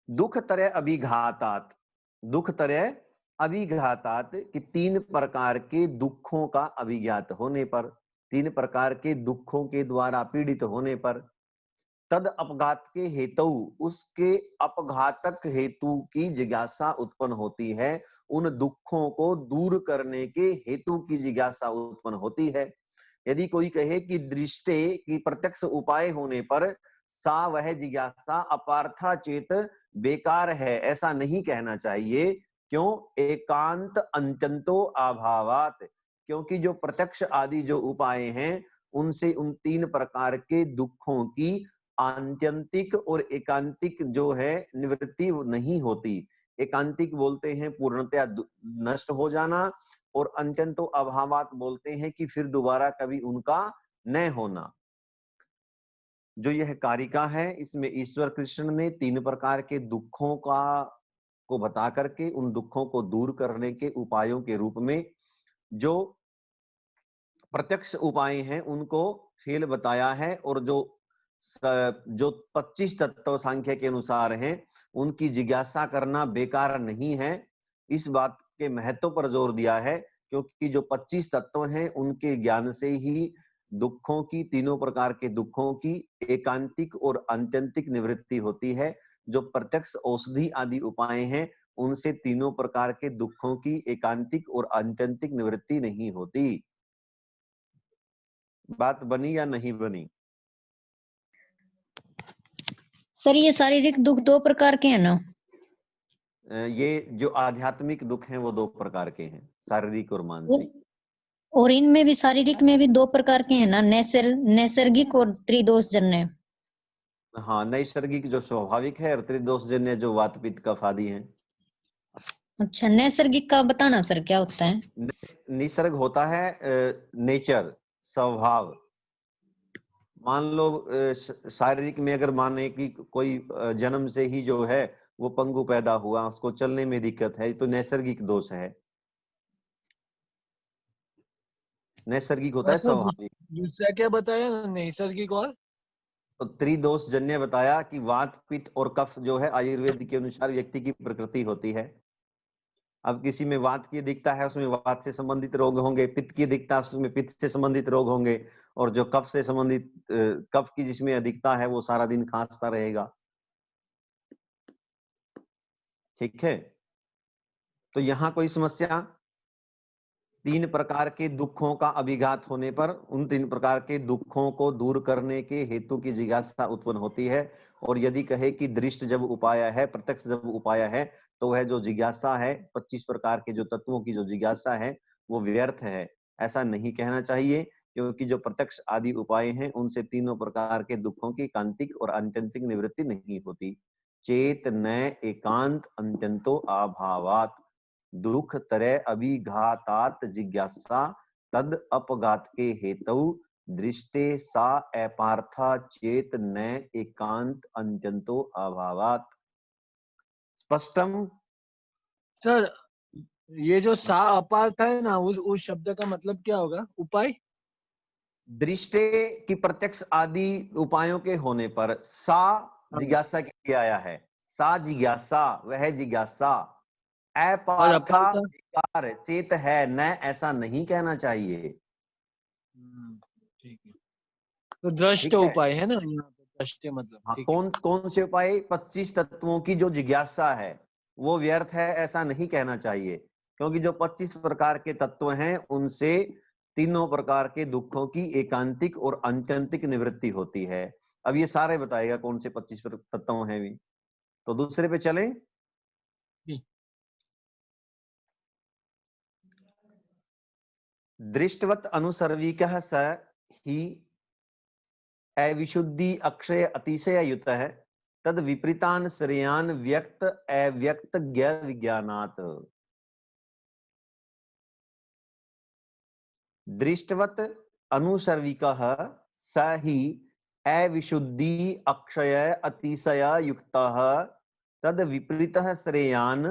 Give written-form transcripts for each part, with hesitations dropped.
दुख तरह अभिघातात, दुख तरह अभिघातात कि तीन प्रकार के दुखों का अभिज्ञात होने पर, तीन प्रकार के दुखों के द्वारा पीड़ित होने पर, तद अपघात के हेतु, उसके अपघातक हेतु की जिज्ञासा उत्पन्न होती है, उन दुखों को दूर करने के हेतु की जिज्ञासा उत्पन्न होती है। यदि कोई कहे कि दृष्टे की प्रत्यक्ष उपाय होने पर सा वह जिज्ञासा अपार्था चेत बेकार है, ऐसा नहीं कहना चाहिए। क्यों? एकांत अंत्यंतो अभावात, क्योंकि जो प्रत्यक्ष आदि जो उपाय हैं उनसे उन तीन प्रकार के दुखों की आत्यंतिक और एकांतिक जो है निवृत्ति नहीं होती। एकांतिक बोलते हैं पूर्णतया नष्ट हो जाना, और अंत्यंतो अभावात बोलते हैं कि फिर दोबारा कभी उनका न होना। जो यह कारिका है इसमें ईश्वर कृष्ण ने तीन प्रकार के दुखों को बता करके उन दुखों को दूर करने के उपायों के रूप में जो प्रत्यक्ष उपाय हैं उनको फेल बताया है, और जो 25 तत्व सांख्य के अनुसार हैं उनकी जिज्ञासा करना बेकार नहीं है। इस बात के महत्व पर जोर दिया है, क्योंकि जो 25 तत्व हैं उनके ज्ञान से ही दुखों की, तीनों प्रकार के दुखों की एकांतिक और आत्यंतिक निवृत्ति होती है। जो प्रत्यक्ष औषधि आदि उपाय हैं उनसे तीनों प्रकार के दुखों की एकांतिक और आत्यंतिक निवृत्ति नहीं होती। बात बनी या नहीं बनी? सर ये शारीरिक दुख दो प्रकार के हैं ना? ये जो आध्यात्मिक दुख हैं वो दो प्रकार के हैं, शारीरिक और मानसिक। और इनमें भी शारीरिक में भी दो प्रकार के हैं ना, नैसर्गिक और त्रिदोष जन्य। हाँ, नैसर्गिक जो स्वाभाविक है और त्रिदोष जन्य जो वात पित्त कफ आदि है। अच्छा, नैसर्गिक का बताना सर क्या होता है? निसर्ग होता है नेचर, स्वभाव। मान लो शारीरिक में अगर माने कि कोई जन्म से ही जो है वो पंगु पैदा हुआ, उसको चलने में दिक्कत है, तो नैसर्गिक दोष है। नैसर्गिक होता है स्वाभाविक। दूसरा क्या बताया, नैसर्गिक और? तो त्रिदोष जन्य बताया कि वात पित्त और कफ जो है आयुर्वेद के अनुसार व्यक्ति की प्रकृति होती है। अब किसी में वात की दिखता है उसमें वात से संबंधित रोग होंगे, पित्त की दिखता है उसमें पित्त से संबंधित रोग होंगे, और जो कफ से संबंधित कफ की जिसमें अधिकता है वो सारा दिन खांसता रहेगा। ठीक है, तो यहाँ कोई समस्या? तीन प्रकार के दुखों का अभिघात होने पर उन तीन प्रकार के दुखों को दूर करने के हेतु की जिज्ञासा उत्पन्न होती है। और यदि कहे कि दृष्ट जब उपाय है, प्रत्यक्ष जब उपाय है, तो वह जो जिज्ञासा है 25 प्रकार के जो तत्वों की जो जिज्ञासा है वो व्यर्थ है, ऐसा नहीं कहना चाहिए। क्योंकि जो प्रत्यक्ष आदि उपाय हैं उनसे तीनों प्रकार के दुखों की कांतिक और आत्यंतिक निवृत्ति नहीं होती। चेत न एकांत अंत्यंतो अभावात, दुख तरह अभिघातात जिज्ञासा तद अपघात के हेतु दृष्टे सा अपार्था चेत न एकांत अंत्यंतो अभावात। स्पष्टम? सर ये जो सा अपार्थ है ना, उस शब्द का मतलब क्या होगा? उपाय? दृष्टे की प्रत्यक्ष आदि उपायों के होने पर सा जिज्ञासा के लिए आया है। सा जिज्ञासा, वह जिज्ञासा। अपार्था बेकार चेत है न, ऐसा नहीं कहना चाहिए। ठीक है, तो दृष्ट ठीक है? उपाय है ना यहाँ पे, दृष्ट मतलब। हाँ, ठीक है। कौन कौन से उपाय? 25 तत्वों की जो जिज्ञासा है वो व्यर्थ है, ऐसा नहीं कहना चाहिए। क्योंकि जो 25 प्रकार के तत्व हैं उनसे तीनों प्रकार के दुखों की एकांतिक और आत्यंतिक निवृत्ति होती है। अब ये सारे बताएगा कौन से 25 तत्व हैं भी। तो दूसरे पे चलें। दृष्टवत अनुसर्विकः स ही अविशुद्धि अक्षय अतिशय युत है, तद विपरीतान श्रेयान व्यक्त अव्यक्त ज्ञ विज्ञानात्। दृष्टवत अनुसर्विकः स ही अविशुद्धि अक्षय अतिशय युक्तः तद विपरीतः श्रेयान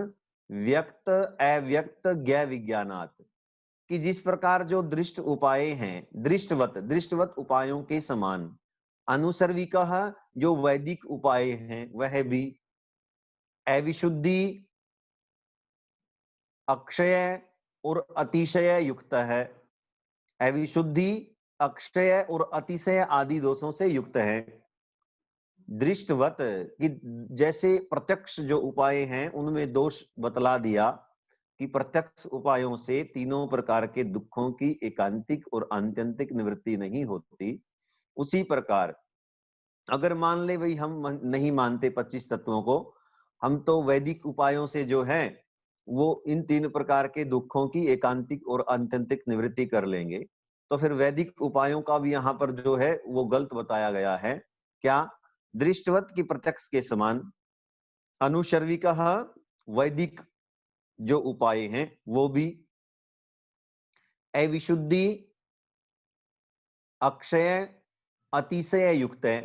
व्यक्त अव्यक्त ज्ञ विज्ञानात्। कि जिस प्रकार जो दृष्ट उपाय हैं, दृष्टवत उपायों के समान, अनुसर्विकः जो वैदिक उपाय हैं वह भी, अविशुद्धि अक्षय और अतिशय युक्त है। अविशुद्धि अक्षय और अतिशय आदि दोषों से युक्त है। दृष्टवत कि जैसे प्रत्यक्ष जो उपाय हैं उनमें दोष बतला दिया कि प्रत्यक्ष उपायों से तीनों प्रकार के दुखों की एकांतिक और आत्यंतिक निवृत्ति नहीं होती, उसी प्रकार अगर मान ले भाई हम नहीं मानते 25 तत्वों को, हम तो वैदिक उपायों से जो है वो इन तीन प्रकार के दुखों की एकांतिक और आत्यंतिक निवृत्ति कर लेंगे, तो फिर वैदिक उपायों का भी यहाँ पर जो है वो गलत बताया गया है। क्या? दृष्टवत की प्रत्यक्ष के समान अनुशर्विकः वैदिक जो उपाय हैं वो भी अविशुद्धि अक्षय अतिशय युक्त है।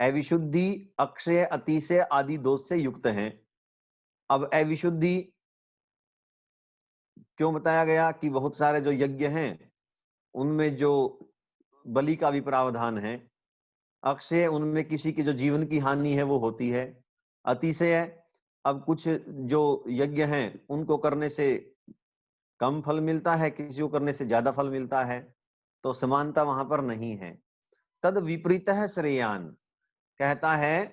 अविशुद्धि अक्षय अतिशय आदि दोष से युक्त हैं। अब अविशुद्धि क्यों बताया गया कि बहुत सारे जो यज्ञ हैं उनमें जो बलि का भी प्रावधान है। अक्षय उनमें किसी की जो जीवन की हानि है वो होती है। अतिशय अब कुछ जो यज्ञ हैं उनको करने से कम फल मिलता है, किसी को करने से ज्यादा फल मिलता है, तो समानता वहां पर नहीं है। तद विपरीत है श्रेयान, कहता है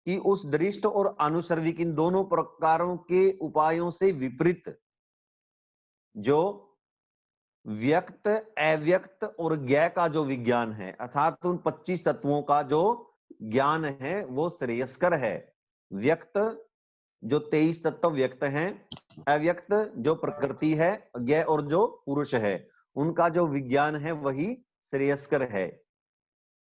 कि उस दृष्ट और अनुसर्विक इन दोनों प्रकारों के उपायों से विपरीत जो व्यक्त अव्यक्त और ज्ञ का जो विज्ञान है, अर्थात उन 25 तत्वों का जो ज्ञान है वो श्रेयस्कर है। व्यक्त जो 23 तत्व व्यक्त हैं, अव्यक्त जो प्रकृति है, ज्ञ और जो पुरुष है, उनका जो विज्ञान है वही श्रेयस्कर है।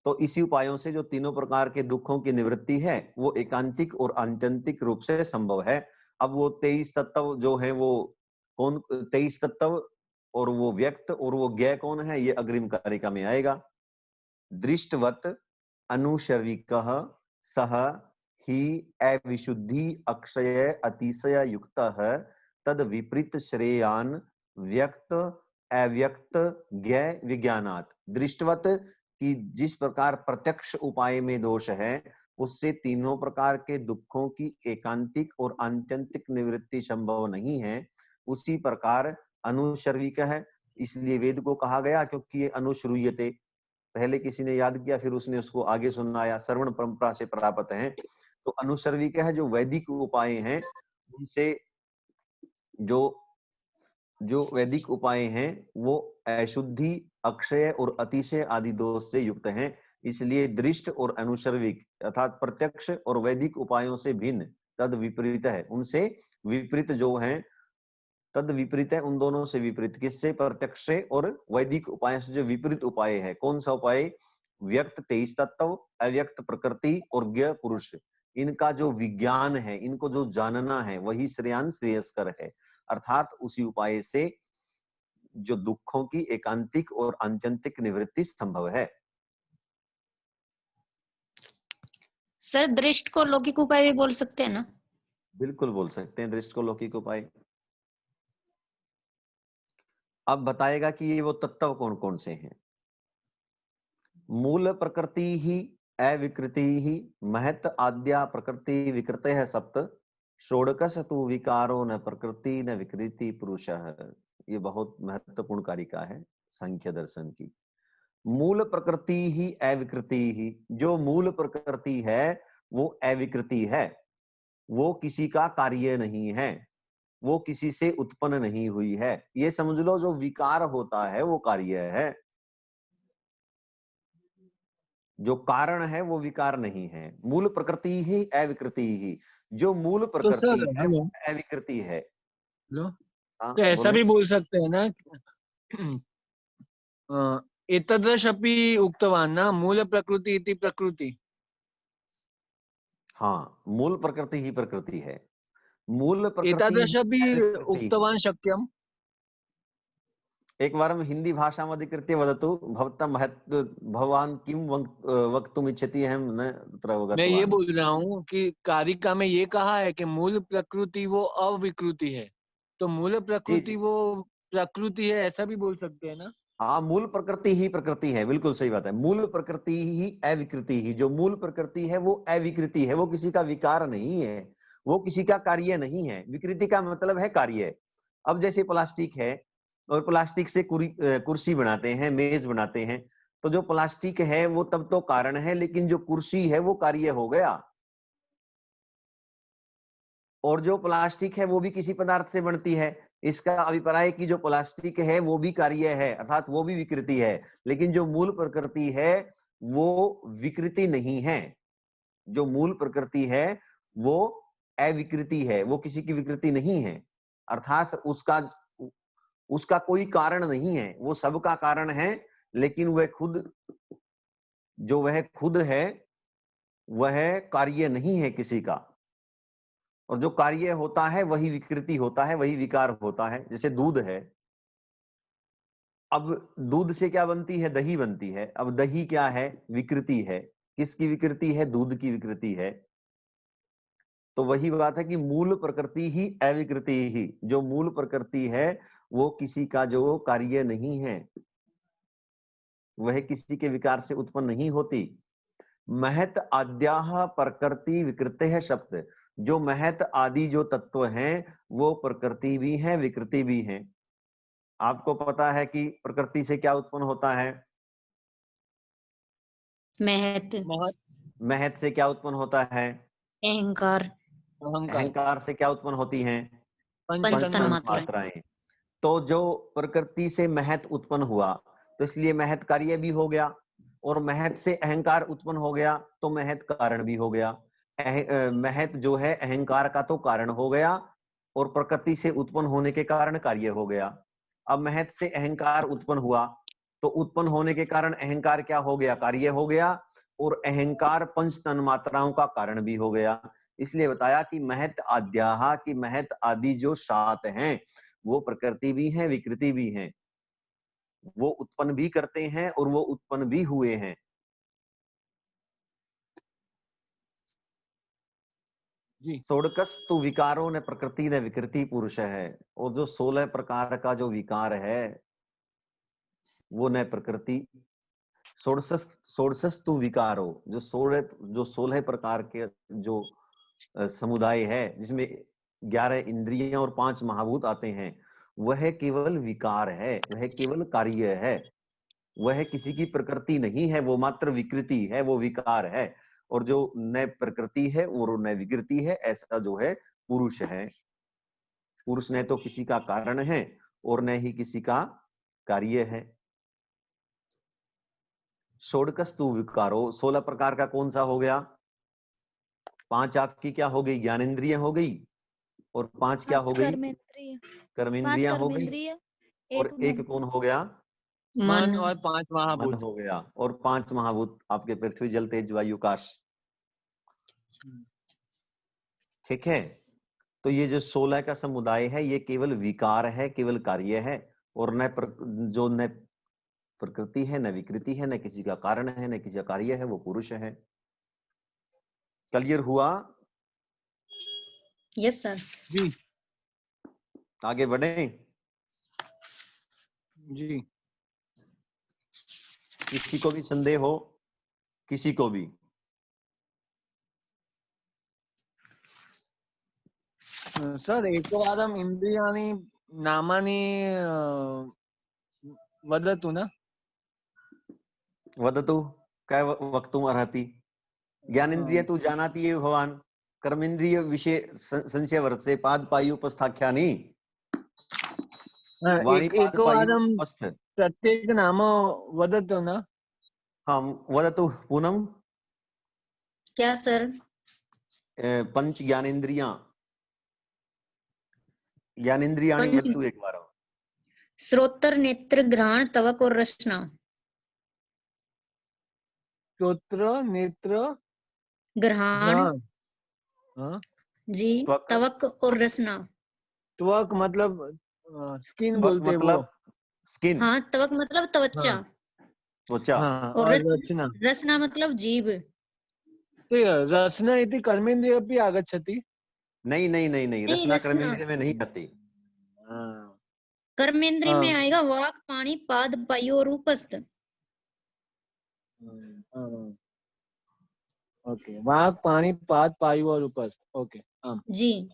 तो इसी उपायों से जो तीनों प्रकार के दुखों की निवृत्ति है वो एकांतिक और आत्यंतिक रूप से संभव है। अब वो 23 तत्व जो है वो कौन 23 तत्व और वो व्यक्त और वो ज्ञ कौन है, ये अग्रिम कारिका में आएगा। दृष्टवत अनुशर्विकः सह ही अविशुद्धि अक्षय अतिशय युक्तः तद विपरीत श्रेयान व्यक्त अव्यक्त ज्ञ विज्ञानात्। दृष्टवत कि जिस प्रकार प्रत्यक्ष उपाय में दोष है उससे तीनों प्रकार के दुखों की एकांतिक और आत्यंतिक निवृत्ति संभव नहीं है, उसी प्रकार अनुशर्विक है। इसलिए वेद को कहा गया क्योंकि ये अनुश्रूयते, पहले किसी ने याद किया फिर उसने उसको आगे सुनाया, श्रवण परंपरा से प्राप्त है। तो अनुशर्विक है जो वैदिक उपाय हैं उनसे जो वैदिक उपाय हैं वो अशुद्धि अक्षय और अतिशय आदि दोष से युक्त हैं। इसलिए दृष्ट और अनुशर्विक अर्थात प्रत्यक्ष और वैदिक उपायों से भिन्न तद विपरीत है, उनसे विपरीत जो है तद विपरीत है, उन दोनों से विपरीत। किससे? प्रत्यक्ष से और वैदिक उपाय से जो विपरीत उपाय है। कौन सा उपाय? व्यक्त 23 तत्व, अव्यक्त प्रकृति और ज्ञ पुरुष, इनका जो विज्ञान है, इनको जो जानना है वही श्रेयान श्रेयस्कर है। अर्थात उसी उपाय से जो दुखों की एकांतिक और आत्यंतिक निवृत्ति संभव है। सर दृष्ट को लौकिक उपाय भी बोल सकते हैं ना? बिल्कुल बोल सकते हैं दृष्ट को लौकिक उपाय। अब बताएगा कि ये वो तत्व कौन कौन से हैं। मूल प्रकृति ही अविकृति ही महत आद्या प्रकृति विकृत है सप्त षोडकस तु विकारो न प्रकृति न विकृति पुरुष। ये बहुत महत्वपूर्ण कारिका है सांख्य दर्शन की। मूल प्रकृति ही अविकृति ही, जो मूल प्रकृति है वो अविकृति है, वो किसी का कार्य नहीं है, वो किसी से उत्पन्न नहीं हुई है। ये समझ लो जो विकार होता है वो कार्य है, जो कारण है वो विकार नहीं है। मूल प्रकृति ही अविकृति ही, जो मूल तो प्रकृति सर है हेलो वो अविकृति है। हेलो, हाँ तो ऐसा बोले। भी बोल सकते हैं ना एतदृशपि उक्तवान् न मूल प्रकृति इति प्रकृति। हाँ, मूल प्रकृति ही प्रकृति है, मूल प्रकृति ही एतादृशपि अविकृति। उक्तवान् शक्यम्। एकवारं हिंदी भाषाम् अधिकृत्य वदतु भवता महत्व भवान् किं वक्तुम् इच्छति, अहं न तत्र मैं ये अवगतवान्। बोल रहा हूँ कि कारिका में ये कहा है कि मूल प्रकृति वो अविकृति है, तो मूल जी प्रकृति जी, वो प्रकृति है, ऐसा भी बोल सकते हैं ना? हाँ, मूल प्रकृति ही प्रकृति है, बिल्कुल सही बात है। मूल प्रकृति ही अविकृति ही, जो मूल प्रकृति है वो अविकृति है, वो किसी का विकार नहीं है, वो किसी का कार्य नहीं है। विकृति का मतलब है कार्य। अब जैसे प्लास्टिक है और प्लास्टिक से कुर्सी बनाते हैं, मेज बनाते हैं, तो जो प्लास्टिक है वो तब तो कारण है, लेकिन जो कुर्सी है वो कार्य हो गया। और जो प्लास्टिक है वो भी किसी पदार्थ से बनती है। इसका अभिप्राय कि जो प्लास्टिक है वो भी कार्य है, अर्थात वो भी विकृति है, लेकिन जो मूल प्रकृति है वो विकृति नहीं है। जो मूल प्रकृति है वो अविकृति है, वो किसी की विकृति नहीं है, अर्थात उसका कोई कारण नहीं है, वो सबका कारण है, लेकिन वह खुद है वह कार्य नहीं है किसी का। और जो कार्य होता है वही विकृति होता है, वही विकार होता है। जैसे दूध है, अब दूध से क्या बनती है? दही बनती है। अब दही क्या है? विकृति है। किसकी विकृति है? दूध की विकृति है। तो वही बात है कि मूल प्रकृति ही अविकृति ही, जो मूल प्रकृति है वो किसी का जो कार्य नहीं है, वह किसी के विकार से उत्पन्न नहीं होती। महत आद्याह प्रकृति विकृति है शब्द। जो महत आदि जो तत्व हैं वो प्रकृति भी है, विकृति भी है। आपको पता है कि प्रकृति से क्या उत्पन्न होता है? महत, महत से क्या उत्पन्न होता है? अहंकार, अहंकार से क्या उत्पन्न होती हैं? पंच तन मात्राएं। मात्राएं। तो जो प्रकृति से महत उत्पन्न हुआ तो इसलिए महत कार्य भी हो गया, और महत से अहंकार उत्पन्न हो गया तो महत कारण भी हो गया। महत जो है अहंकार का तो कारण हो गया, और प्रकृति से उत्पन्न होने के कारण कार्य हो गया। अब महत से अहंकार उत्पन्न हुआ तो उत्पन्न होने के कारण अहंकार क्या हो गया? कार्य हो गया, और अहंकार पंच तन मात्राओं का कारण भी हो गया। इसलिए बताया कि महत आद्याहा, की महत आदि जो 7 हैं वो प्रकृति भी है, विकृति भी है। वो उत्पन्न भी करते हैं और वो उत्पन्न भी हुए हैं। षोडकस्तु विकारो न प्रकृति न विकृति पुरुष है। और जो 16 प्रकार का जो विकार है वो न प्रकृति, षोडशस्तु विकारो, जो 16 प्रकार के जो समुदाय है, जिसमें 11 इंद्रियां और 5 महाभूत आते हैं, वह केवल विकार है, वह केवल कार्य है। वह किसी की प्रकृति नहीं है, वो मात्र विकृति है, वो विकार है। और जो न प्रकृति है और न विकृति है, ऐसा जो है पुरुष है। पुरुष न तो किसी का कारण है और न ही किसी का कार्य है। षोडकस्तु विकारो, 16 प्रकार का कौन सा हो गया? 5 आपकी क्या हो गई? ज्ञानेंद्रिय हो गई, और 5 क्या हो गई? कर्मेंद्रियां हो गई, और एक कौन हो गया? मन और 5 मन महाभूत। हो गया, और 5 महाभूत आपके पृथ्वी जल तेज वायु आकाश। ठीक है। तो ये जो 16 का समुदाय है ये केवल विकार है, केवल कार्य है, और जो न प्रकृति है, न विकृति है, न किसी का कारण है, न किसी का कार्य है, वो पुरुष है। क्लियर हुआ? Yes sir. जी आगे बढ़े जी। किसी को भी संदेह हो? किसी को भी? सर एकवारम इंद्रियाणि नामानि वदतु न। वदतु काय वक्तुम अर्हति। ज्ञानेन्द्रिय तु जानाति एव भवान्, कर्मेन्द्रिय विषय संशय वर्तते। पाद पायु उपस्थाख्यानि वाणी पाद पायु उपस्थ। प्रत्येक नाम वदतु न। हाँ वदतु पूनम। क्या सर? पंच ज्ञानेन्द्रियां, ज्ञानेन्द्रियाणि वदतु एक बार। श्रोत्र, नेत्र, घ्राण, त्वक और रसना। श्रोत्र, नेत्र, घ्राण हाँ? जी, त्वक और रसना। त्वक मतलब स्किन बोलते हैं मतलब वो। स्किन। हाँ, त्वक मतलब त्वचा। त्वचा। हाँ, और रचना। रसना मतलब जीभ। तो रसना इति कर्मेन्द्रिय अपि आगच्छति। नहीं नहीं नहीं नहीं, रसना रसना कर्मेंद्रिय में नहीं आती। कर्मेंद्रिय में आएगा वाक, पाणी, पाद, पायु और उपस्थ। ओके, वाक, पानी, पाद, पायु और उपस्थ। ओके, आम। जी।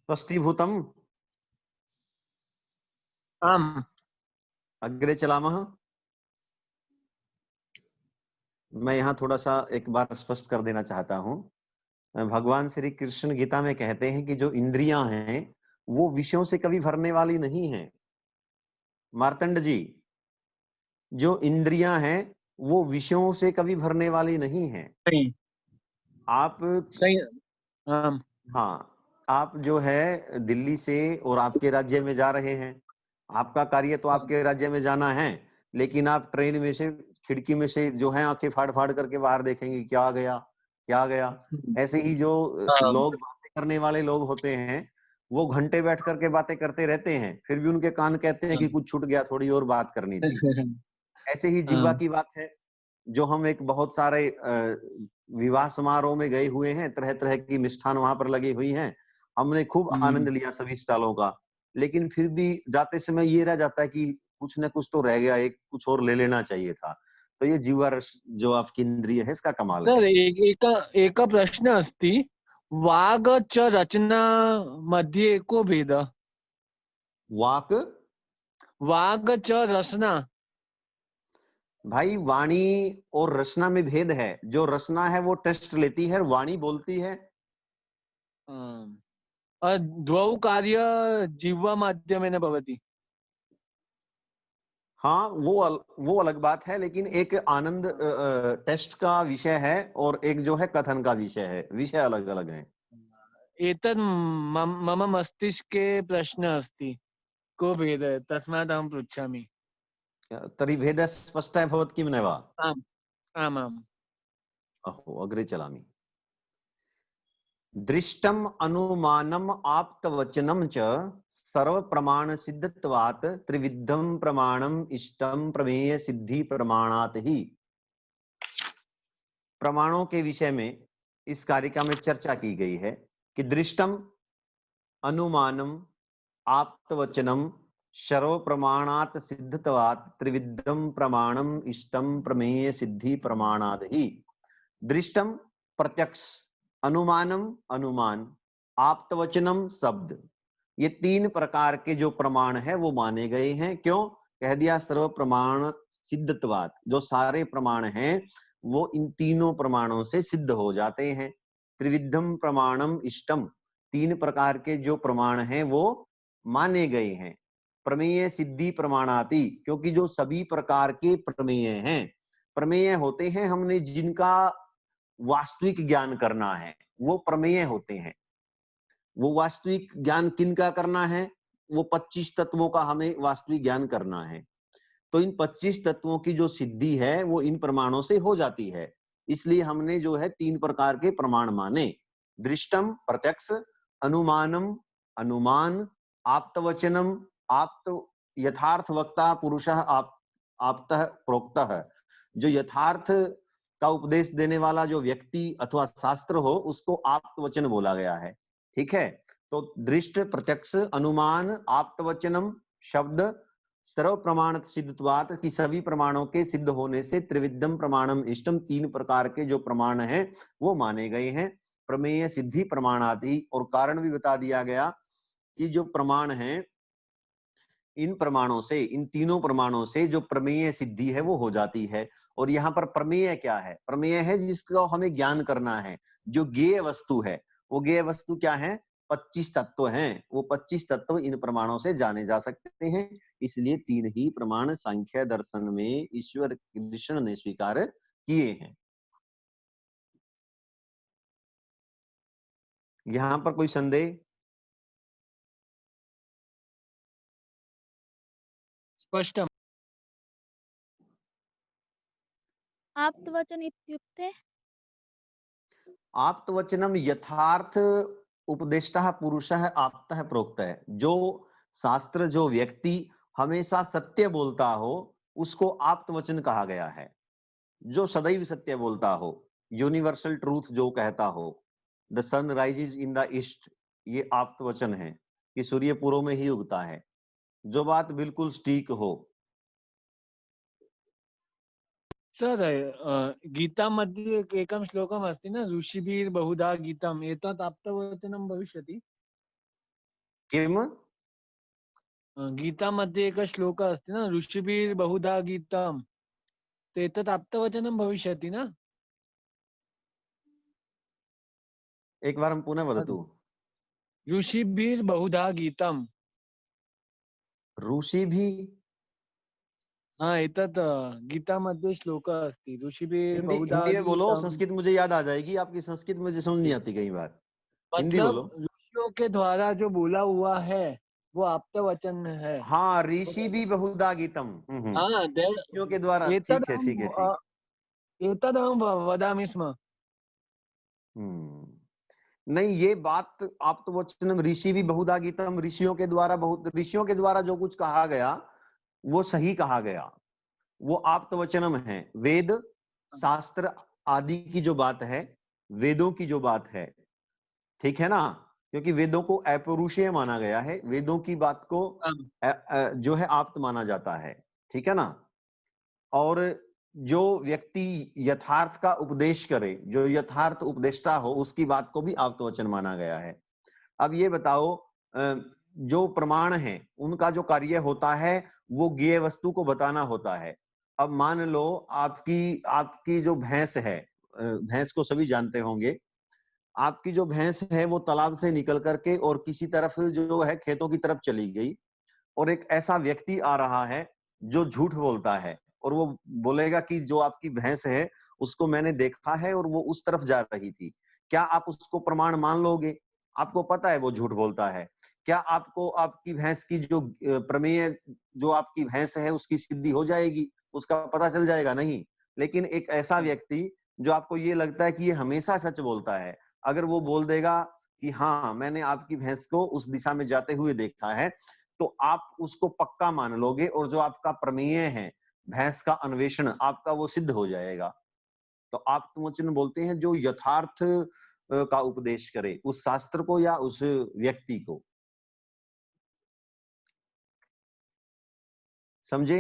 स्पष्टीभूतम। आम। अग्रे चलामः। मैं यहाँ थोड़ा सा एक बार स्पष्ट कर देना चाहता हूँ। भगवान श्री कृष्ण गीता में कहते हैं कि जो इंद्रियां हैं वो विषयों से कभी भरने वाली नहीं है। मार्तंड जी, जो इंद्रियां हैं वो विषयों से कभी भरने वाली नहीं है। सही, आप, सही। आम। हाँ, आप जो है दिल्ली से और आपके राज्य में जा रहे हैं, आपका कार्य तो आपके राज्य में जाना है, लेकिन आप ट्रेन में से खिड़की में से जो है आंखें फाड़ फाड़ करके बाहर देखेंगे क्या गया क्या गया। ऐसे ही जो आम। लोग बातें करने वाले लोग होते हैं वो घंटे बैठ करके बातें करते रहते हैं, फिर भी उनके कान कहते हैं कि कुछ छूट गया, थोड़ी और बात करनी थी। ऐसे ही जिह्वा आम। की बात है। जो हम एक बहुत सारे विवाह समारोह में गए हुए हैं, तरह तरह की मिष्ठान वहां पर लगी हुई हैं, हमने खूब आनंद लिया सभी स्टॉलों का, लेकिन फिर भी जाते समय ये रह जाता है कि कुछ न कुछ तो रह गया, एक कुछ और ले लेना चाहिए था। तो ये जीवा रस जो आपकी इंद्रिय है इसका कमाल है। सर, एक प्रश्न अस्ति, वाग च रचना मध्ये को भेद। वाक, वाग च रचना। भाई वाणी और रसना में भेद है। जो रसना है वो टेस्ट लेती है, वाणी बोलती है। आम। और द्वौ कार्य जिह्वा माध्यमेन भवति। हाँ, वो अलग बात है, लेकिन एक आनंद टेस्ट का विषय है और एक जो है कथन का विषय है, विषय अलग अलग है। एतत् मम मस्तिष्के प्रश्न अस्ति, को भेदः, तस्मात् अहं पृच्छामि। तर्हि भेदः स्पष्टः भवत् किं न वा? आम्, आमाम्। अहो, अग्रे चलामि। दृष्टम अनुमानम आप्तवचनम च सर्व प्रमाण सिद्धत्वात् त्रिविधम प्रमाणम इष्टम प्रमेय सिद्धि प्रमाणात् ही। प्रमाणों के विषय में इस कारिका में चर्चा की गई है कि दृष्टम, अनुमानम, आप्तवचनम, सर्व प्रमाणात् सिद्धत्वात् त्रिविधम प्रमाणम इष्टम प्रमेय सिद्धि प्रमाणात् ही। दृष्टम प्रत्यक्ष, अनुमानम अनुमान, आप्तवचनम शब्द, ये तीन प्रकार के जो प्रमाण है वो माने गए हैं। क्यों कह दिया? सर्व प्रमाण सिद्धत्वात्, जो सारे प्रमाण हैं वो इन तीनों प्रमाणों से सिद्ध हो जाते हैं। त्रिविधम प्रमाणम इष्टम, तीन प्रकार के जो प्रमाण हैं वो माने गए हैं। प्रमेय सिद्धि प्रमाणाति, क्योंकि जो सभी प्रकार के प्रमेय हैं, प्रमेय होते हैं हमने जिनका वास्तविक ज्ञान करना है, वो प्रमेय होते हैं। वो वास्तविक ज्ञान किनका करना है? वो 25 तत्वों का हमें वास्तविक ज्ञान करना है। तो इन 25 तत्वों की जो सिद्धि है वो इन प्रमाणों से हो जाती है। इसलिए हमने जो है तीन प्रकार के प्रमाण माने। दृष्टम प्रत्यक्ष, अनुमानम अनुमान, आप्तवचनम आप्त, यथार्थ वक्ता पुरुषः आप्तः प्रोक्तः, जो यथार्थ का उपदेश देने वाला जो व्यक्ति अथवा शास्त्र हो उसको आप्तवचन बोला गया है। ठीक है, तो दृष्ट, प्रत्यक्ष, अनुमान, आप्तवचनम शब्द, सर्व प्रमाण सिद्धत्वात् की सभी प्रमाणों के सिद्ध होने से त्रिविधम प्रमाणम इष्टम, तीन प्रकार के जो प्रमाण हैं वो माने गए हैं। प्रमेय सिद्धि प्रमाणादि, और कारण भी बता दिया गया कि जो प्रमाण हैं इन प्रमाणों से, इन तीनों प्रमाणों से जो प्रमेय सिद्धि है वो हो जाती है। और यहाँ पर प्रमेय क्या है? प्रमेय है जिसका हमें ज्ञान करना है, जो ज्ञेय वस्तु है। वो ज्ञेय वस्तु क्या है? 25 तत्व हैं। वो 25 तत्व इन प्रमाणों से जाने जा सकते हैं। इसलिए तीन ही प्रमाण सांख्य दर्शन में ईश्वर कृष्ण ने स्वीकार किए हैं। यहाँ पर कोई संदेह? स्पष्टम्। आप्तवचन इत्युक्ते आप्तवचनम यथार्थ उपदेष्टा पुरुषः आप्तः प्रोक्तः, जो शास्त्र, जो व्यक्ति हमेशा सत्य बोलता हो उसको आप्तवचन कहा गया है। जो सदैव सत्य बोलता हो, यूनिवर्सल ट्रूथ जो कहता हो, the sun rises in the east, ये आप्तवचन है कि सूर्य पूर्व में ही उगता है। जो बात बिल्कुल सटीक हो, सर गीता मध्ये एकं श्लोकम् अस्ति न, ऋषिभिः बहुधा गीतम् एतत् आप्तवचनं भविष्यति। किम? गीता मध्ये एकः श्लोकः अस्ति न, ऋषिभिः बहुधा गीतम्, एतत् आप्तवचनं भविष्यति न? एकवारं पुनः वदतु। ऋषिभिः बहुधा गीतम्। ऋषिभिः? हाँ, एतत् गीता मध्ये श्लोकः अस्ति, ऋषिभिः हिंदी बहुधा हिंदी में बोलो, गीतम्। संस्कृत मुझे याद आ जाएगी, आपकी संस्कृत मुझे समझ नहीं आती कई बार। हिंदी बोलो। मतलब ऋषियों के द्वारा जो बोला हुआ है वो आप्तवचन है। हाँ, ऋषि भी बहुधा गीतम। हाँ, ऋषियों के द्वारा, ठीक है, ठीक है, ठीक। एतदहं वदामि स्म। नहीं, ये बात आप तो वचनम ऋषि भी बहुधा गीतम, ऋषियों के द्वारा बहुत, ऋषियों के द्वारा जो कुछ कहा गया वो सही कहा गया, वो आप तो वचनम है। वेद शास्त्र आदि की जो बात है, वेदों की जो बात है, ठीक है ना, क्योंकि वेदों को अपौरुषेय माना गया है, वेदों की बात को जो है आप्त माना जाता है, ठीक है ना। और जो व्यक्ति यथार्थ का उपदेश करे, जो यथार्थ उपदेष्टा हो, उसकी बात को भी आप्त वचन माना गया है। अब ये बताओ, जो प्रमाण है उनका जो कार्य होता है वो ज्ञेय वस्तु को बताना होता है। अब मान लो आपकी आपकी जो भैंस है, भैंस को सभी जानते होंगे, आपकी जो भैंस है वो तालाब से निकल करके और किसी तरफ जो है खेतों की तरफ चली गई, और एक ऐसा व्यक्ति आ रहा है जो झूठ बोलता है, और वो बोलेगा कि जो आपकी भैंस है उसको मैंने देखा है और वो उस तरफ जा रही थी। क्या आप उसको प्रमाण मान लोगे? आपको पता है वो झूठ बोलता है। क्या आपको आपकी भैंस की जो प्रमेय, जो आपकी भैंस है उसकी सिद्धि हो जाएगी, उसका पता चल जाएगा? नहीं। लेकिन एक ऐसा व्यक्ति जो आपको ये लगता है कि ये हमेशा सच बोलता है, अगर वो बोल देगा कि हाँ मैंने आपकी भैंस को उस दिशा में जाते हुए देखा है, तो आप उसको पक्का मान लोगे, और जो आपका प्रमेय है, भैंस का अन्वेषण आपका, वो सिद्ध हो जाएगा। तो आप वचन बोलते हैं जो यथार्थ का उपदेश करे, उस शास्त्र को या उस व्यक्ति को। समझे?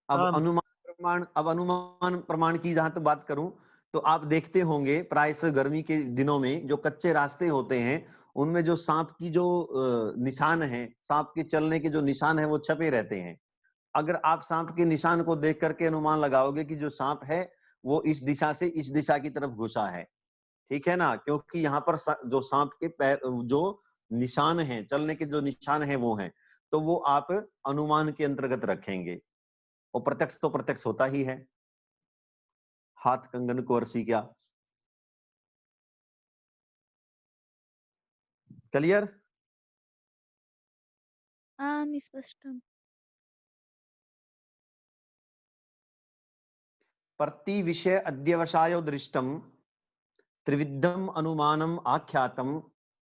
अब हाँ, अनुमान प्रमाण की जहां तक बात करूं, तो आप देखते होंगे प्रायः गर्मी के दिनों में जो कच्चे रास्ते होते हैं उनमें जो सांप की जो निशान है, सांप के चलने के जो निशान है वो छपे रहते हैं। अगर आप सांप के निशान को देख करके अनुमान लगाओगे कि जो सांप है वो इस दिशा से इस दिशा की तरफ घुसा है, ठीक है ना, क्योंकि यहाँ पर जो सांप के पैर, जो निशान हैं, चलने के जो निशान हैं वो हैं, तो वो आप अनुमान के अंतर्गत रखेंगे। और प्रत्यक्ष तो प्रत्यक्ष होता ही है, हाथ कंगन को अर्शी क्या। क्लियर? आम् स्पष्टम्। प्रति विषय अध्यवसायो दृष्टम त्रिविधम अनुमानम आख्यातम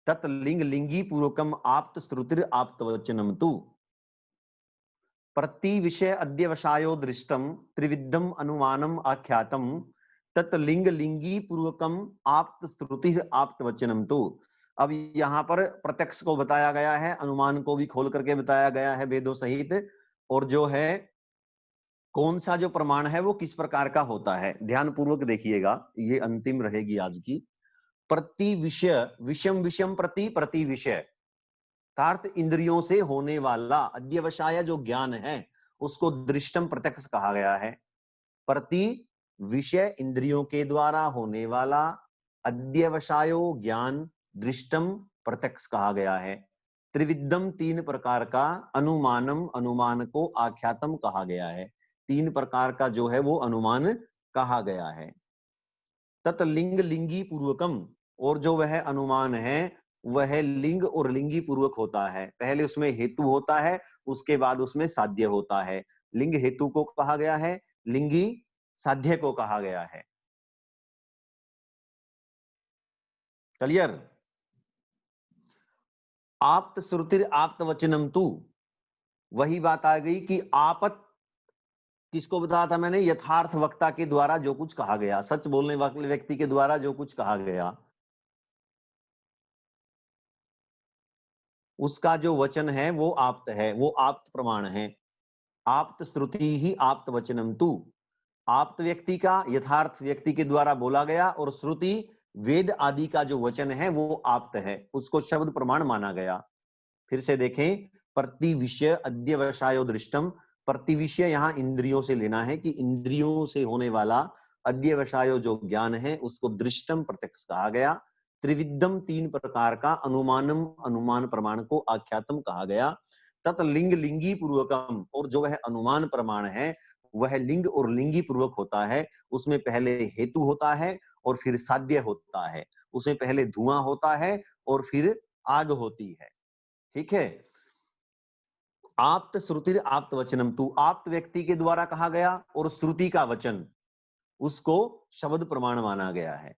तत् लिंग लिंगी पूर्वकम आप्त श्रुतिर आप्त वचनम तु। प्रति विषय अध्यवसायो दृष्टम त्रिविधम अनुमानम आख्यातम तत् लिंग लिंगी पूर्वकम आप्त श्रुति आप्त वचनम तु। अब यहाँ पर प्रत्यक्ष को बताया गया है, अनुमान को भी खोल करके बताया गया है वेदों सहित, और जो है कौन सा जो प्रमाण है वो किस प्रकार का होता है, ध्यान पूर्वक देखिएगा, ये अंतिम रहेगी आज की। प्रति विषय, विषम विषम प्रति, प्रति विषय अर्थात इंद्रियों से होने वाला अध्यवसाय जो ज्ञान है उसको दृष्टम प्रत्यक्ष कहा गया है। प्रति विषय इंद्रियों के द्वारा होने वाला अध्यवसायो ज्ञान दृष्टम प्रत्यक्ष कहा गया है। त्रिविधम तीन प्रकार का, अनुमानम अनुमान को आख्यातम कहा गया है, तीन प्रकार का जो है वो अनुमान कहा गया है। तत् लिंग लिंगी पूर्वकम, और जो वह अनुमान है वह लिंग और लिंगी पूर्वक होता है। पहले उसमें हेतु होता है, उसके बाद उसमें साध्य होता है। लिंग हेतु को कहा गया है, लिंगी साध्य को कहा गया है। क्लियर? आप्त श्रुतिर आप्त वचनम तु, वही बात आ गई कि आपत किसको बताया था मैंने? यथार्थ वक्ता के द्वारा जो कुछ कहा गया, सच बोलने वाले व्यक्ति के द्वारा जो कुछ कहा गया, उसका जो वचन है वो आप्त है, वो आप्त प्रमाण है। आप्त श्रुति ही आप्त वचनम तु। आप्त व्यक्ति का यथार्थ व्यक्ति के द्वारा बोला गया, और श्रुति वेद आदि का जो वचन है वो आप्त है, उसको शब्द प्रमाण माना गया। फिर से देखें, प्रति विषय अध्यवसायो दृष्टम, प्रति विषय यहां इंद्रियों से लेना है कि इंद्रियों से होने वाला अध्यवसायो जो ज्ञान है उसको दृष्टम प्रत्यक्ष कहा गया। त्रिविधम 3 प्रकार का, अनुमानम अनुमान प्रमाण को आख्यातम कहा गया। तत् लिंग लिंगी पूर्वकम, और जो वह अनुमान प्रमाण है वह लिंग और लिंगी पूर्वक होता है। उसमें पहले हेतु होता है और फिर साध्य होता है, उसमें पहले धुआं होता है और फिर आग होती है। ठीक है। आप्त श्रुतिर आप्त वचनम, तू आप्त व्यक्ति के द्वारा कहा गया और श्रुति का वचन उसको शब्द प्रमाण माना गया है।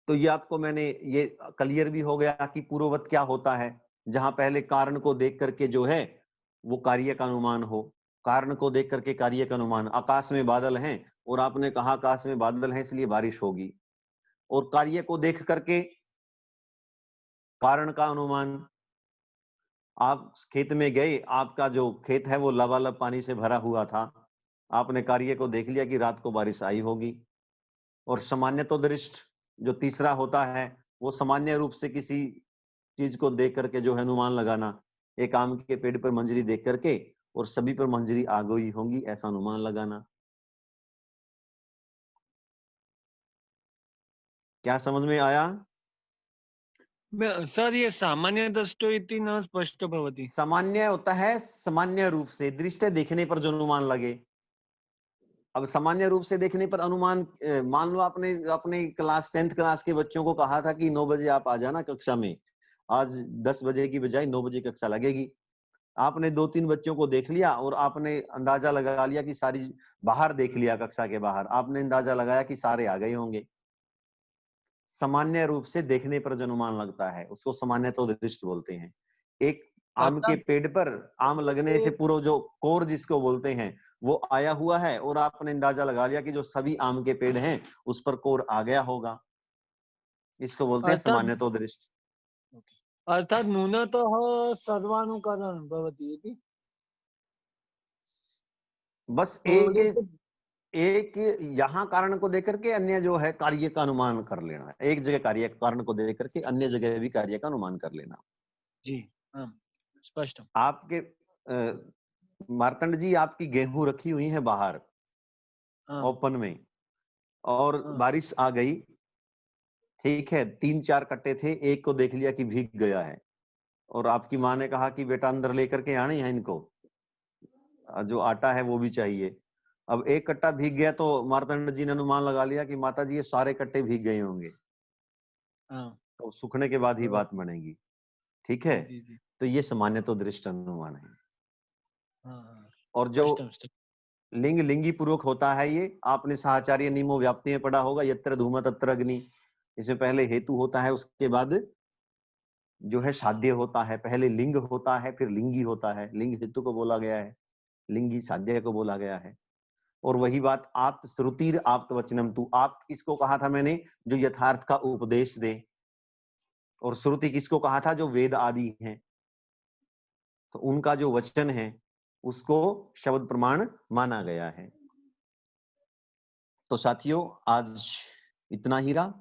तो ये आपको मैंने ये क्लियर भी हो गया कि पूर्ववत क्या होता है, जहां पहले कारण को देख करके जो है वो कार्य का अनुमान हो, कारण को देख करके कार्य का अनुमान। आकाश में बादल हैं और आपने कहा आकाश में बादल हैं इसलिए बारिश होगी, और कार्य को देख करके कारण का अनुमान। आप खेत में गए, आपका जो खेत है वो लबालब पानी से भरा हुआ था, आपने कार्य को देख लिया कि रात को बारिश आई होगी। और सामान्य तो दृष्ट जो तीसरा होता है वो सामान्य रूप से किसी चीज को देख करके जो है अनुमान लगाना, एक आम के पेड़ पर मंजरी देख करके और सभी पर मंजरी आ गई होंगी ऐसा अनुमान लगाना। क्या समझ में आया? सर ये सामान्य दृष्टो इति न स्पष्ट भवति। सामान्य होता है सामान्य रूप से, दृष्टि देखने पर जो अनुमान लगे। अब सामान्य रूप से देखने पर अनुमान, मान लो आपने अपने क्लास 10th क्लास के बच्चों को कहा था कि 9 बजे आप आ जाना कक्षा में, आज 10 बजे की बजाय 9 बजे कक्षा लगेगी। आपने 2-3 बच्चों को देख लिया और आपने अंदाजा लगा लिया कि सारी, बाहर देख लिया कक्षा के बाहर, आपने अंदाजा लगाया कि सारे आ गए होंगे। सामान्य रूप से देखने पर जो अनुमान लगता है उसको सामान्य तो दृष्टि बोलते हैं। एक आम के पेड़ पर आम लगने से पूर्व जो कोर जिसको बोलते हैं वो आया हुआ है, और आपने अंदाजा लगा लिया कि जो सभी आम के पेड़ हैं उस पर कोर आ गया होगा, इसको बोलते हैं सामान्य तो दृष्टि। अर्थात न्यूनतः सर्वानुकरण भवति इति। बस एक यहाँ कारण को देख करके अन्य जो है कार्य का अनुमान कर लेना, एक जगह कार्य कारण को देख करके अन्य जगह भी कार्य का अनुमान कर लेना। जी हाँ, स्पष्ट। आपके मार्तंड जी, आपकी गेहूं रखी हुई है बाहर ओपन में, और बारिश आ गई, ठीक है, 3-4 कट्टे थे, एक को देख लिया कि भीग गया है, और आपकी माँ ने कहा कि बेटा अंदर लेकर के आने हैं इनको, जो आटा है वो भी चाहिए। अब एक कट्टा भीग गया तो मार्तंड जी ने अनुमान लगा लिया कि माता जी ये सारे कट्टे भीग गए होंगे, तो सूखने के बाद ही बात बनेगी। ठीक है, तो ये सामान्य तो दृष्ट अनुमान है। और जो लिंग लिंगी पूर्वक होता है, ये आपने साहचर्य नियमो व्याप्ति में पढ़ा होगा, यत्र धूम तत्र अग्नि। इसमें पहले हेतु होता है, उसके बाद जो है साध्य होता है, पहले लिंग होता है फिर लिंगी होता है। लिंग हेतु को बोला गया है, लिंगी साध्य को बोला गया है। और वही बात आप्त श्रुतिर आप्त वचनम तू, आप्त किसको कहा था मैंने, जो यथार्थ का उपदेश दे, और श्रुति किसको कहा था, जो वेद आदि हैं, तो उनका जो वचन है उसको शब्द प्रमाण माना गया है। तो साथियों आज इतना ही रहा।